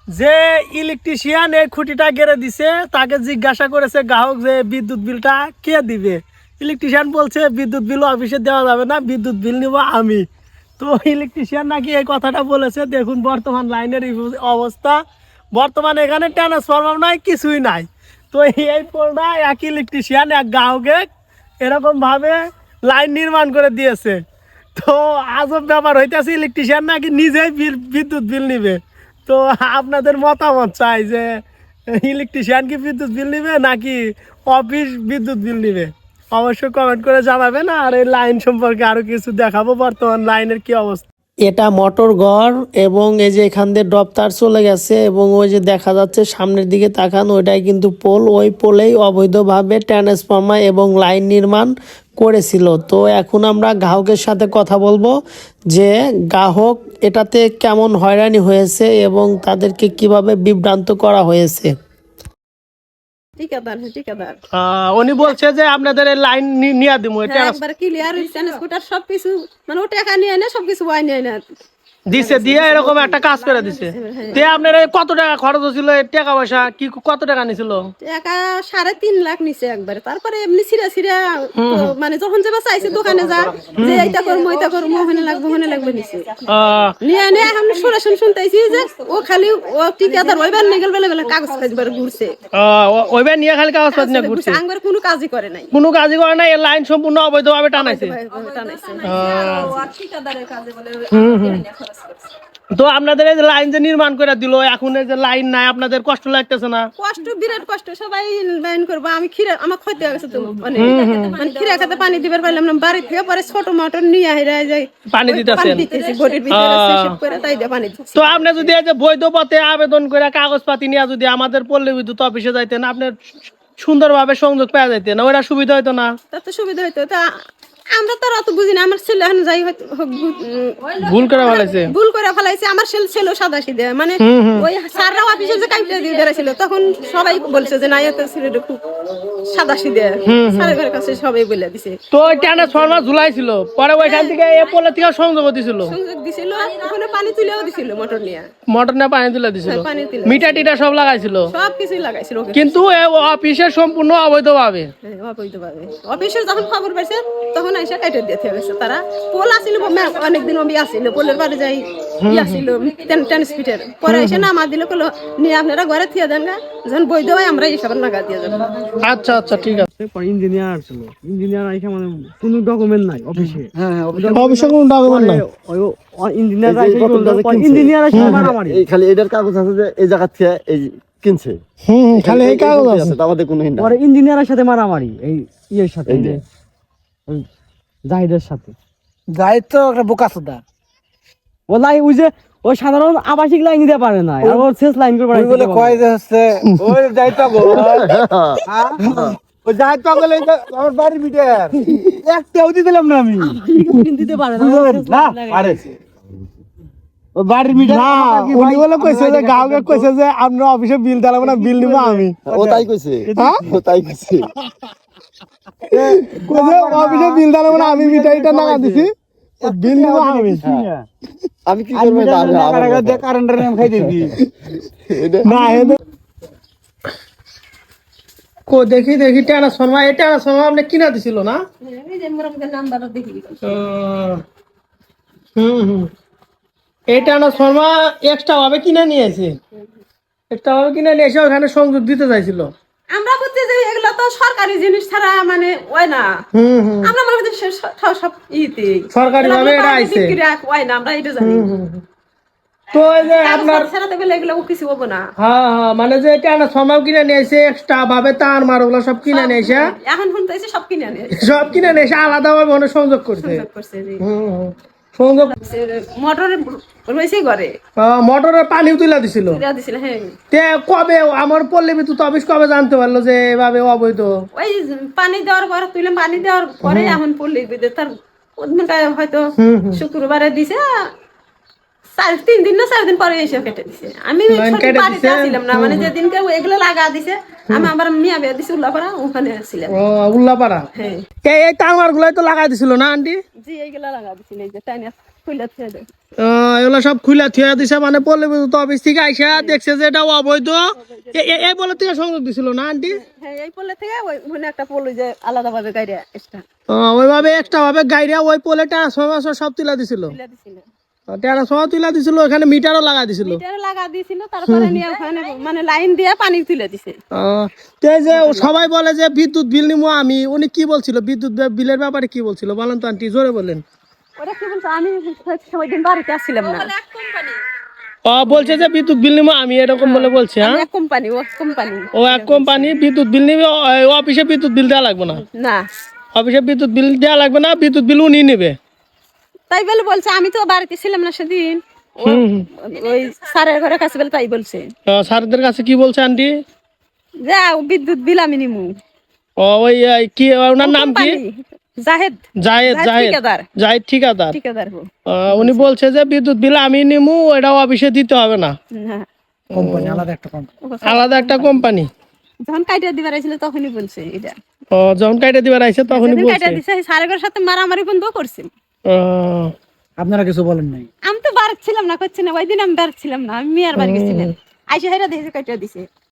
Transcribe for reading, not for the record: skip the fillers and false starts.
যে ইলেকট্রিশিয়ান এই খুঁটিটা গেড়ে দিছে তাকে জিজ্ঞাসা করেছে গ্রাহক যে বিদ্যুৎ বিলটা কে দিবে। ইলেকট্রিশিয়ান বলছে বিদ্যুৎ বিল অফিসে দেওয়া যাবে না, বিদ্যুৎ বিল নিব আমি। তো ইলেকট্রিশিয়ান নাকি এই কথাটা বলেছে। দেখুন বর্তমান লাইনের অবস্থা, বর্তমানে এখানে ট্রান্সফরমার নাই, কিছুই নাই। তো এই পোলটা এক ইলেকট্রিশিয়ান এক গ্রাহকে এরকমভাবে লাইন নির্মাণ করে দিয়েছে। তো আজব ব্যাপার হইতেছে, ইলেকট্রিশিয়ান নাকি নিজেই বিদ্যুৎ বিল নিবে। তো আপনাদের মতামত চাই যে ইলেকট্রিশিয়ান কি বিদ্যুৎ বিল নিবে নাকি অফিস বিদ্যুৎ বিল নিবে, অবশ্যই কমেন্ট করে জানাবেন। আর এই লাইন সম্পর্কে আরো কিছু দেখাবো, বর্তমান লাইনের কি অবস্থা। এটা মোটর ঘর এবং এই যে এখান দিয়ে ড্রপ তার চলে গেছে এবং ওই যে দেখা যাচ্ছে সামনের দিকে তাকান, ওইটাই কিন্তু পোল। ওই পোলেই অবৈধভাবে ট্রান্সফরমার এবং লাইন নির্মাণ করেছিল। তো এখন আমরা গ্রাহকের সাথে কথা বলবো যে গ্রাহক এটাতে কেমন হয়রানি হয়েছে এবং তাদেরকে কিভাবে বিভ্রান্ত করা হয়েছে। উনি বলছে যে আপনাদের লাইন নিয়ে দিব, এটা একবার ক্লিয়ার স্কুটার সবকিছু মানে ও টাকা নিয়ে না, সবকিছু ওয়াই নিয়ে না দিছে, দিয়ে এরকম একটা কাজ করে দিছে। তে আপনার কত টাকা খরচ হয়েছিল, টাকা পয়সা কি কত টাকা নিছিল? টাকা 3.5 লাখ নিছে একবারে। তারপরে এমনি ছিঁড়া ছিঁড়া মানে যখন যাবা চাইছে দোকানে যা যে এইটা করবো ওইটা করবো, ওখানে লাগবে নিছে নিয়ে এনে এখন সরাসরি শুনতেছি যে ও খালি ও ঠিকাদার ওইবার নিগেল বেলে কাগজ কাজবার ঘুরছে। ওইবার নিয়ে খালি কাগজ কাজ নিয়ে ঘুরছে, আঙ্গবার কোনো কাজই করে নাই, কোনো কাজই করে নাই। এই লাইন সম্পূর্ণ অবৈধভাবে টানাইছে। ঠিকাদারের কাজে বলে। তো আপনাদের এই যে লাইন যে নির্মাণ করে দিল, এখন এই যে লাইন নাই, আপনাদের কষ্ট লাগতেছে না? কষ্ট, বিরাট কষ্ট। সবাই লাইন করবো, আমি খিরা আমার ক্ষতি হয়ে গেছে তো মানে খিরা খেতে পানি দিবার পারলাম না। বাড়ি থেকে পরে ছোট মোটর নিয়ে হেরা যায় পানি দিতেছি ঘরের ভিতরে সেসব করে তাই দিয়ে পানি দিচ্ছি। তো আপনি যদি এই যে বৈধ পথে আবেদন করে কাগজপাতি নিয়ে যদি আমাদের পল্লী বিদ্যুৎ অফিসে যাইতেন, আপনার সুন্দরভাবে সংযোগ পাওয়া যাইতেন, ওরা সুবিধা হইতো না? তাতে সুবিধা হইতো। তা আমরা তো অত বুঝি না। আমার ছেলে এখন যাই ভুল করে ফেলাইছে। আমার ছেলে সাদা সিধে মানে ওই স্যাররা অফিসে যে কাইটা দিয়ে বেড়াইছিল তখন সবাই বলছে যে না এত ছেলেটা খুব সাদা সিধে, স্যারের কাছে সবাই বলে দিছে। তো ট্রান্সফরমার ঝুলাইছিল, পরে ওইখান থেকে এই পোলে থেকে সংযোগ দিছিল, ওখানে পানি তুলেও দিছিল, মোটর নিয়ে পানি তুলে দিছিল, মিটার টিটা সব লাগাইছিল, সব কিছুই লাগাইছিল। কিন্তু অফিসের সম্পূর্ণ অবৈধভাবে। অফিসের যখন খবর পাইছে তখন আইসা কাইটা দিয়ে গেছে তারা। পোল আসিল অনেকদিন অবধি আসিল, পোলের বাড়ি যাই আসিল 10 ফিটের। পরে এসে নামা দিল, কলো নিয়ে আপনারা ঘরে থিয়ে দেন গা, যখন বৈধ হয় আমরা এই সব লাগা দিয়ে যাবো। আচ্ছা আচ্ছা ঠিক আছে। ইঞ্জিনিয়ার ছিল, ইঞ্জিনিয়ার আইসা মানে কোনো ডকুমেন্ট নাই অফিসে। অফিসে কোনো ডকুমেন্ট নাই। ইঞ্জিনিয়ার আইসা মারামারি। এই খালি এটার কাগজ আছে যে এই জায়গা থেকে এই কিনছে, খালি এই কাগজ আছে, আমাদের কোনো হিন্দি। পরে ইঞ্জিনিয়ারের সাথে মারামারি, এই ইয়ের সাথে জাহিদের সাথে। জাহিদ তো একটা বোকাচোদা। ও লাই ওই যে ওই সাধারণ আবাসিক লাইন দিতে পারে না, আর ওর শেষ লাইন করে বলে কয় যে হচ্ছে ওই জাহিদ পাগল, ওই জাহিদ পাগল এই আমার বাড়ির ভিতর একটাও দিলাম না আমি, দিতে পারে না আরে ও বাড়ির মিটার না। উনি বলে কইছে যে গাওকে কইছে যে আমরা অফিসে বিল দিলাম না, বিল নিব আমি। ও তাই কইছে, ও তাই কইছে, কইছে অফিসে বিল দিলাম না, আমি মিটারটা লাগা দিছি, বিল নিব আমি। আমি কি করব? কারেন্টের নাম খাই দিবি না কো দেখি ট্রান্সফরমার, এটা ট্রান্সফরমার আপনি কিনা দিছিল না? এই যে মোরামকে নাম্বারটা দেখি। এই ট্রান্সফরমার এক্সট্রা ভাবে কিনে নিয়েছে, ওখানে সংযোগ দিতে চাইছিল। আমরা বুঝতে যে এগুলো তো সরকারি জিনিস ছাড়া মানে ওই না, আমরা মনে হচ্ছে সব ইতে সরকারি ভাবে এটা আইছে, ওই না আমরা এটা জানি। তো এই যে আপনার ছাড়া তো এগুলো কিছু হবে না। হ্যাঁ হ্যাঁ, মানে যে ট্রান্সফরমার কিনে নিয়েছে এক্সট্রা ভাবে, তার মার ওগুলো সব কিনে নিয়েছে, এখন শুনতেছি সব কিনে নিয়েছে আলাদা ভাবে অনেক সংযোগ করছে। মোটরের রয়েছে ঘরে, মোটরের পানিও তুলে দিছিল। হ্যাঁ, তে কবে আমার পল্লী বিদ্যুৎ অফিস কবে জানতে পারলো যে এভাবে অবৈধ? ওই পানি দেওয়ার পরে তুলে পানি দেওয়ার পরে এখন পল্লী বিদ্যুৎ তার হয়তো শুক্রবারে দিছে, 3 দিন না 4 দিন পরে এসে কেটে দিছে। আমি বাড়িতে ছিলাম না, মানে যেদিনকে এগুলো লাগা দিছে আমি আবার মিয়া বিয়া দিছি উল্লাপাড়া, ওখানে ছিলাম। উল্লাপাড়া, হ্যাঁ। এই তামার গুলাই তো লাগাই দিছিল না আন্টি? জি এইগুলা লাগা দিছিল, এই যে টাইনা খুলে এগুলো সব খুলে থুয়ে দিছে মানে পল্লী বিদ্যুৎ অফিস থেকে আইসা দেখছে যে এটা অবৈধ। এই বলে থেকে সংযোগ দিছিল না আন্টি? হ্যাঁ এই পোলে থেকে ওই ওখানে একটা পোল যে আলাদা ভাবে গাড়ি এক্সট্রা ওইভাবে এক্সট্রা ভাবে গাইরা ওই পোলে ট্রান্সফরমার সব তুলে দিছিল, তুলে দিছিল, ট্রান্সফরমার তুলে দিছিল, এখানে মিটারও লাগা দিছিল। মিটার লাগা দিছিল, তারপরে নিয়ে ওখানে মানে লাইন দিয়ে পানি তুলে দিছে। তো এই যে সবাই বলে যে বিদ্যুৎ বিল নিবো আমি, উনি কি বলছিল বিদ্যুৎ বিলের ব্যাপারে কি বলছিল বলেন তো আন্টি, জোরে বলেন। ওরা কি বলছে, আমি ওই দিন বাড়িতে আসছিলাম না। বলছে যে বিদ্যুৎ বিল নিবো আমি, এরকম বলে বলছে। হ্যাঁ এক কোম্পানি, ও কোম্পানি, ও এক কোম্পানি বিদ্যুৎ বিল নিবে, অফিসে বিদ্যুৎ বিল দেওয়া লাগবে না, না অফিসে বিদ্যুৎ বিল দেওয়া লাগবে না, বিদ্যুৎ বিল উনি নেবে। তাই বলে বলছে, আমি তো বাড়িতে ছিলাম না সেদিন, ওই স্যারের ঘরে কাছে বলে তাই বলছে। স্যারদের কাছে কি বলছে আন্টি? যা বিদ্যুৎ বিল আমি নিমু। ওই কি ওনার নাম কি? জাহেদ, জাহেদ, জাহেদ, ঠিকাদার, জাহেদ ঠিকাদার। ঠিকাদার গো। উনি বলছে যে বিদ্যুৎ বিল আমি নিমু, এটা অফিসে দিতে হবে না, হ্যাঁ, আলাদা একটা কোম্পানি। যখন কাইটা দিবার আইছিল তখনই বলছে এটা। যখন কাইটা দিবার আইছে তখনই যেদিন বলছে। কাইটা দিছে স্যারের ঘরের সাথে মারামারি বন্ধ করছে। আপনারা কিছু বলেন নাই? আমি তো বাড়ি ছিলাম না, করছি না, ওই দিন আমি বাড়ি ছিলাম না, আমি মেয়ের বাড়ি গেছিলাম। আইসা হেরা দেখে কাইটা দিছে।